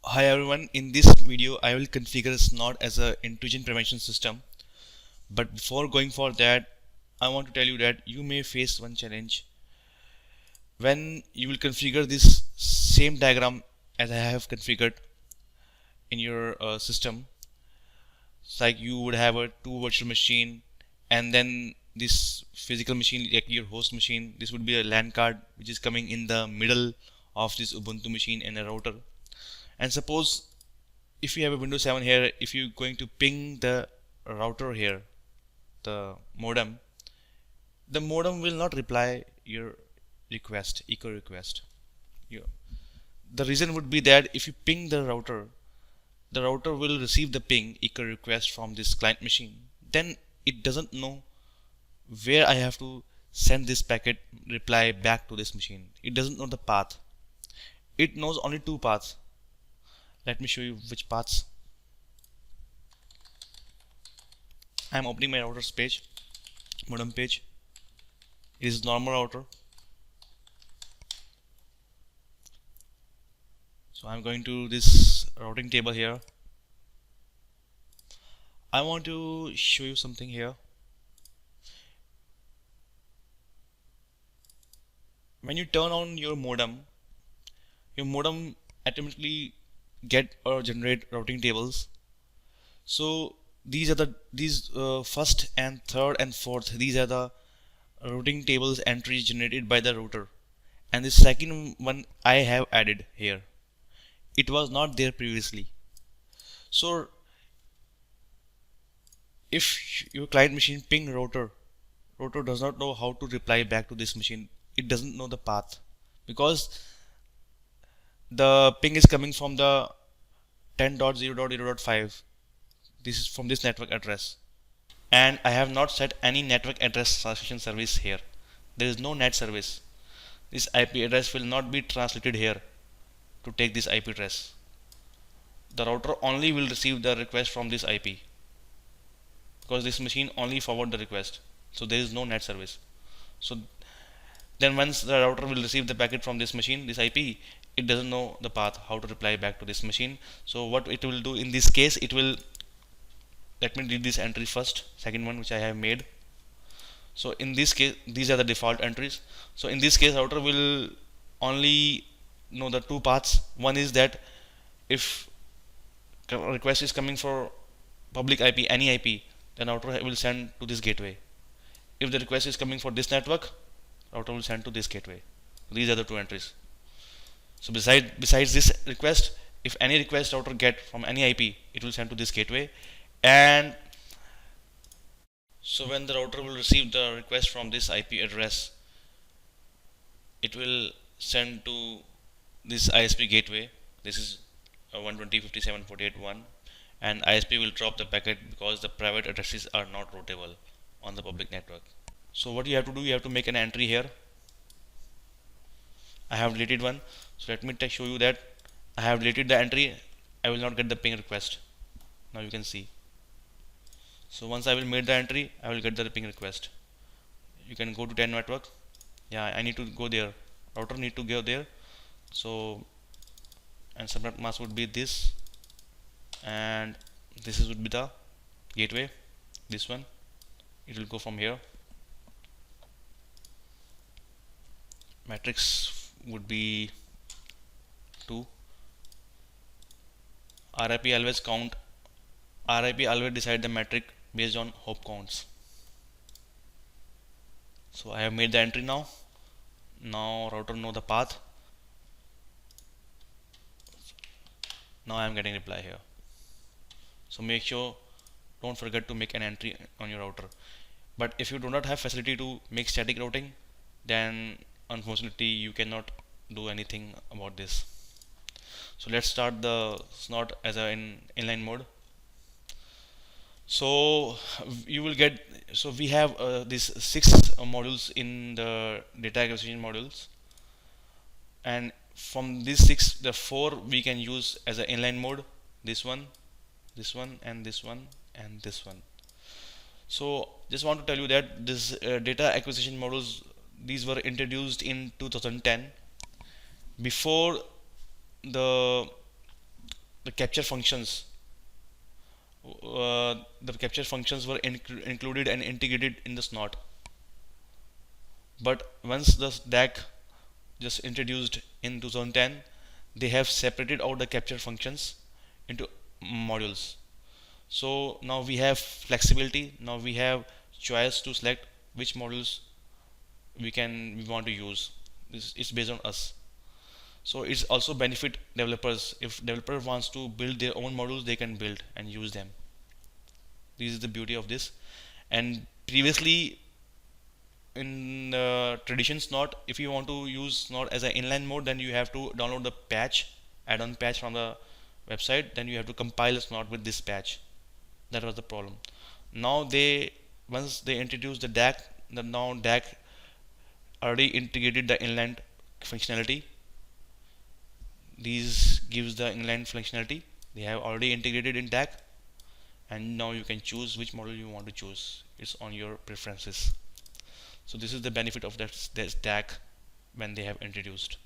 Hi everyone, in this video I will configure Snort as a intrusion prevention system. But before going for that, I want to tell you that you may face one challenge when you will configure this same diagram as I have configured in your system. It's like you would have a two virtual machine and then this physical machine, like your host machine. This would be a LAN card which is coming in the middle of this Ubuntu machine and a router. And suppose if you have a Windows 7 here, if you're going to ping the router here, the modem will not reply your request, echo request. You, the reason would be that if you ping the router will receive the ping echo request from this client machine. Then it doesn't know where I have to send this packet reply back to this machine. It doesn't know the path. It knows only two paths. Let me show you which paths. I'm opening my router's page, modem page. It is normal router. So I'm going to this routing table here. I want to show you something here. When you turn on your modem automatically get or generate routing tables. So these are the first and third and fourth. These are the routing tables entries generated by the router, and the second one I have added here. It was not there previously. So if your client machine ping router does not know how to reply back to this machine. It doesn't know the path because the ping is coming from the 10.0.0.5. This is from this network address, and I have not set any network address translation service here. There is no net service. This IP address will not be translated here to take this IP address. The router only will receive the request from this IP because this machine only forward the request. So there is no net service. So then once the router will receive the packet from this machine, this IP, it doesn't know the path, how to reply back to this machine. So what it will do in this case, it will, let me read this entry first, second one which I have made. So in this case, these are the default entries. So in this case, router will only know the two paths. One is that if request is coming for public IP, any IP, then router will send to this gateway. If the request is coming for this network, router will send to this gateway. These are the two entries. So besides this request, if any request router get from any IP, it will send to this gateway. And so when the router will receive the request from this IP address, it will send to this ISP gateway. This is 120.57.48.1, and ISP will drop the packet because the private addresses are not routable on the public network. So what you have to do, you have to make an entry here. I have deleted one. So let me show you that I have deleted the entry. I will not get the ping request. Now you can see. So once I will make the entry, I will get the ping request. You can go to 10 network. Yeah, I need to go there. Router need to go there. So, and subnet mask would be this, and this would be the gateway. This one, it will go from here. Matrix would be 2. RIP always count. RIP always decide the metric based on hop counts. So I have made the entry now. Now router know the path. Now I am getting reply here. So make sure, don't forget to make an entry on your router. But if you do not have facility to make static routing, then unfortunately you cannot do anything about this. So let's start the Snort as an inline mode. So you will get, so we have these 6 modules in the data acquisition modules, and from these 6, the 4 we can use as an inline mode. This one, and this one, and this one. So just want to tell you that this data acquisition modules, these were introduced in 2010 before the the capture functions were included and integrated in the Snort. But once the DAC just introduced in 2010, they have separated out the capture functions into modules. So now we have flexibility. Now we have choice to select which modules we want to use. This is based on us. So it's also benefit developers. If developer wants to build their own modules, they can build and use them. This is the beauty of this. And previously in tradition Snort, if you want to use Snort as an inline mode, then you have to download the patch, add-on patch from the website. Then you have to compile Snort with this patch. That was the problem. Now once they introduced the DAC, now DAC already integrated the inline functionality. These gives the inline functionality. They have already integrated in DAC, and now you can choose which model you want to choose. It's on your preferences. So this is the benefit of that DAC when they have introduced.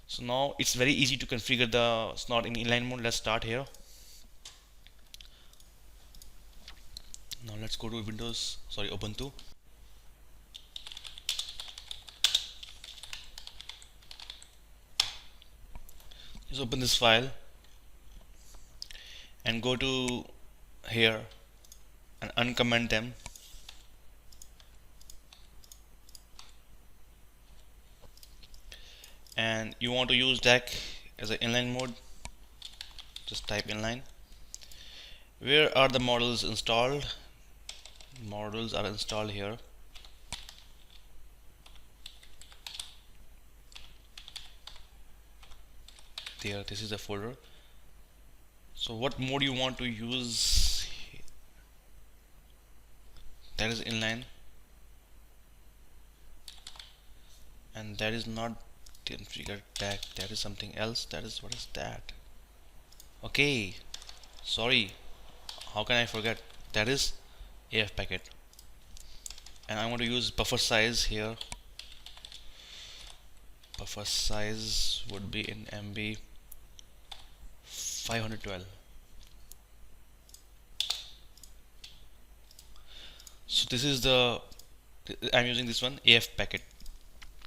So now it's very easy to configure the Snort in inline mode. Let's start here. Now let's go to Ubuntu. Just open this file and go to here and uncomment them. And you want to use DAC as an inline mode, just type inline. Where are the models installed? Models are installed here. There, this is the folder. So what mode you want to use? That is inline, and that is not configured DAC. That is something else. What is that? Okay, sorry. How can I forget? That is afpacket, and I want to use buffer size here. Buffer size would be in MB 512. So this is I'm using this one, afpacket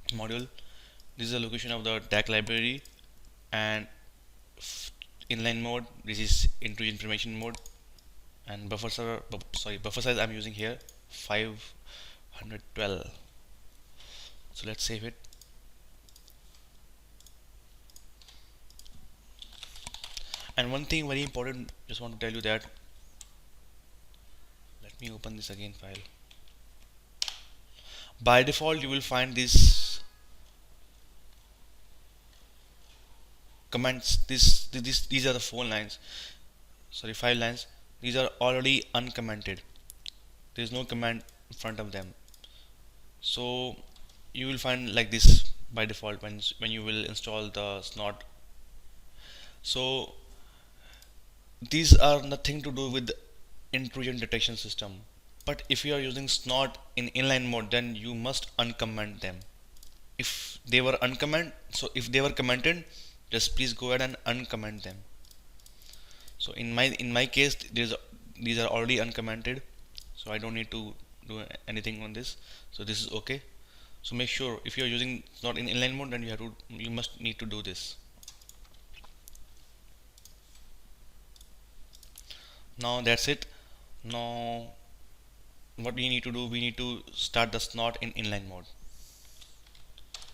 module. This is the location of the DAC library, and inline mode, this is into information mode, and buffer size I'm using here 512. So let's save it. And one thing very important, just want to tell you that, let me open this again file. By default you will find these comments. These are the 5 lines. These are already uncommented. There is no comment in front of them. So you will find like this by default when you will install the Snort. So these are nothing to do with intrusion detection system. But if you are using Snort in inline mode, then you must uncomment them. If they were if they were commented, just please go ahead and uncomment them. So in my case, these are already uncommented, so I don't need to do anything on this. So this is okay. So make sure if you are using Snort in inline mode, then you must need to do this. Now that's it. Now what we need to do, we need to start the Snort in inline mode.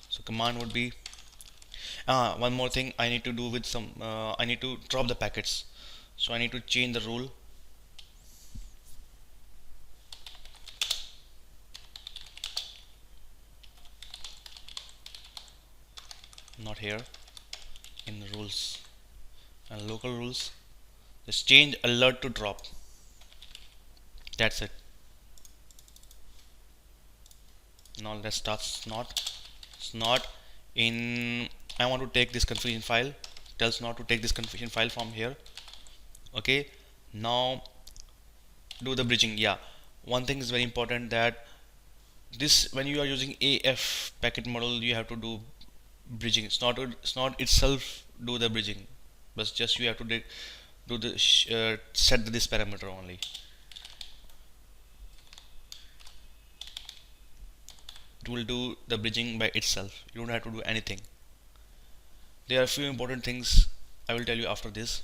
So command would be one more thing I need to do with I need to drop the packets. So I need to change the rule. Not here, in rules and local rules, just change alert to drop. That's it. Now let's start Snort in, I want to take this configuration file. Tell Snort to take this configuration file from here. Okay, now do the bridging. Yeah, one thing is very important, that this, when you are using afpacket model, you have to do bridging. Snort itself do the bridging. but just you have to do the set this parameter only. It will do the bridging by itself. You don't have to do anything. There are a few important things I will tell you after this.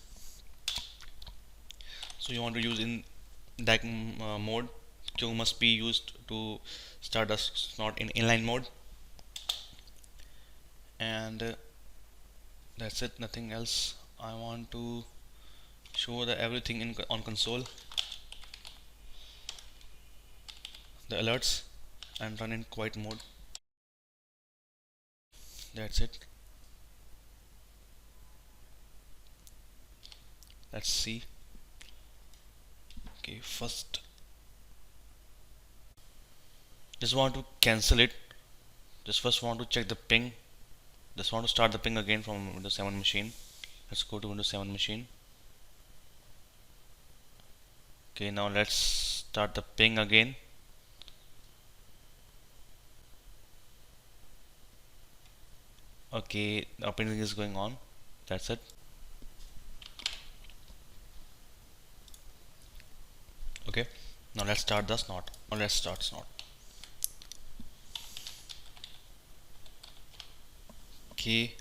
So you want to use in that mode, Q must be used to start the Snort in inline mode, and that's it, nothing else. I want to show the everything in on console, the alerts, and run in quiet mode. That's it. Let's see. Okay, first just want to cancel it. Just first want to check the ping. Just want to start the ping again from Windows 7 machine. Let's go to Windows 7 machine. Okay, now let's start the ping again. Okay, the ping is going on. That's it. Okay, now let's start the Snort. Now let's start Snort. Okay.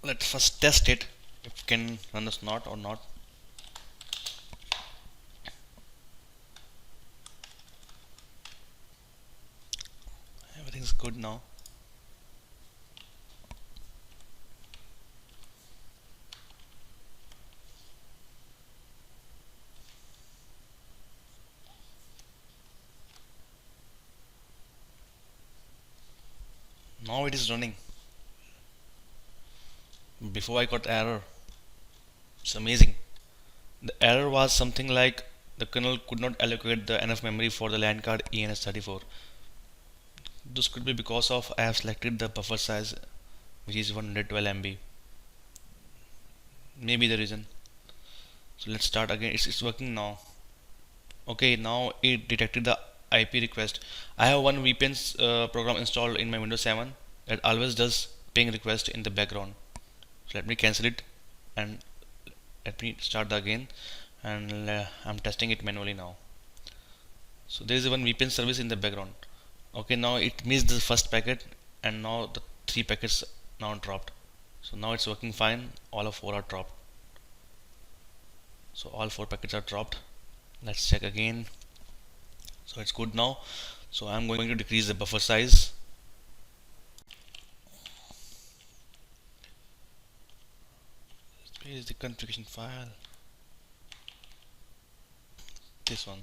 Let's first test it if we can run the Snort or not. Everything's good now. Now it is running. Before I got error. It's amazing. The error was something like the kernel could not allocate the enough memory for the LAN card ENS34. This could be because of I have selected the buffer size, which is 112 MB. Maybe the reason. So let's start again. It's working now. Okay, now it detected the IP request. I have one VPN program installed in my Windows 7 that always does ping request in the background. So let me cancel it and let me start again, and I'm testing it manually now. So there is one VPN service in the background. Okay, now it missed the first packet, and now the 3 packets now dropped. So now it's working fine. All of 4 are dropped. So all 4 packets are dropped. Let's check again. So it's good now. So I'm going to decrease the buffer size. Where is the configuration file? This one.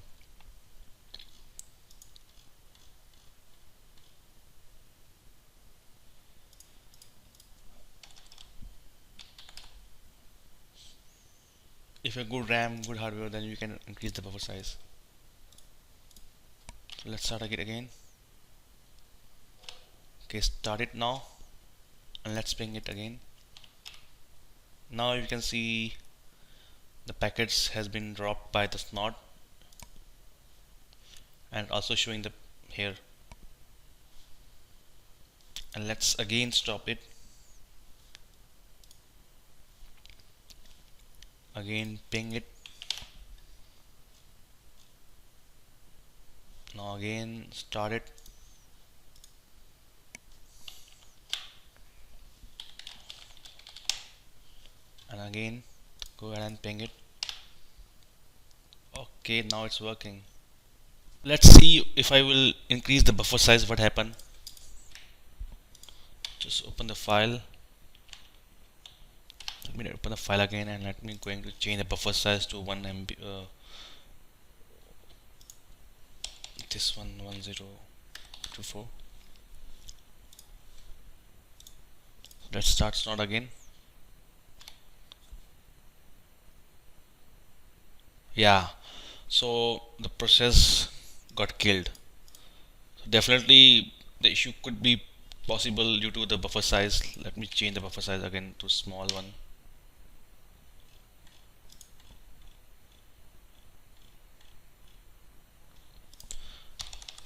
If you have good RAM, good hardware, then you can increase the buffer size. So let's start again. Okay, start it now, and let's ping it again. Now you can see the packets has been dropped by the Snort, and also showing the here. And let's again stop it. Again ping it. Now again start it. And again go ahead and ping it. Okay, now it's working. Let's see if I will increase the buffer size, what happened. Just open the file. Let me open the file again, and let me going to change the buffer size to 1 MB. This one 1024. Let's start Snort again. Yeah, so the process got killed. So definitely the issue could be possible due to the buffer size. Let me change the buffer size again to small one.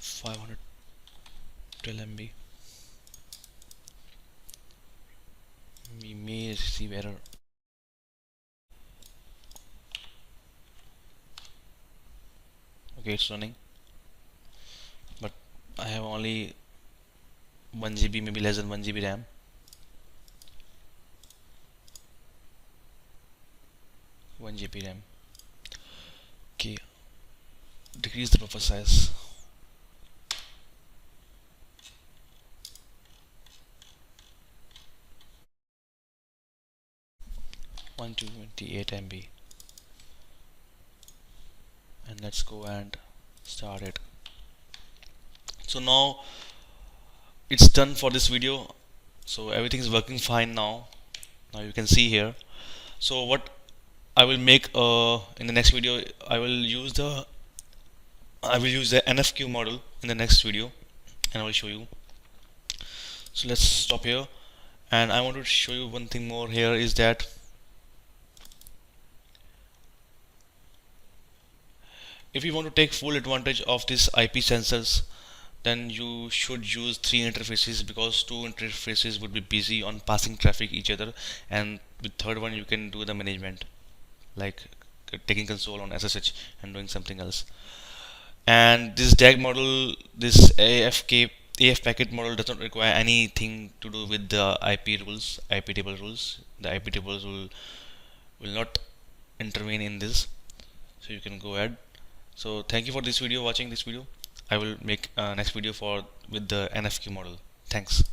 $512 MB. We may receive error. Okay, it's running, but I have only 1 GB, maybe less than 1 GB RAM. One GB RAM. Okay, decrease the buffer size. 128 MB, and let's go and start it. So now it's done for this video. So everything is working fine now. Now you can see here. So what I will make in the next video, I will use the NFQ model in the next video, and I will show you. So let's stop here, and I want to show you one thing more here, is that if you want to take full advantage of this IP sensors, then you should use 3 interfaces, because 2 interfaces would be busy on passing traffic each other, and with third one you can do the management, like taking console on SSH and doing something else. And this DAG model, this AF packet model, does not require anything to do with the IP rules, IP table rules. The IP tables will not intervene in this, so you can go ahead. So thank you for this video, watching this video. I will make next video for with the NFQ model. Thanks.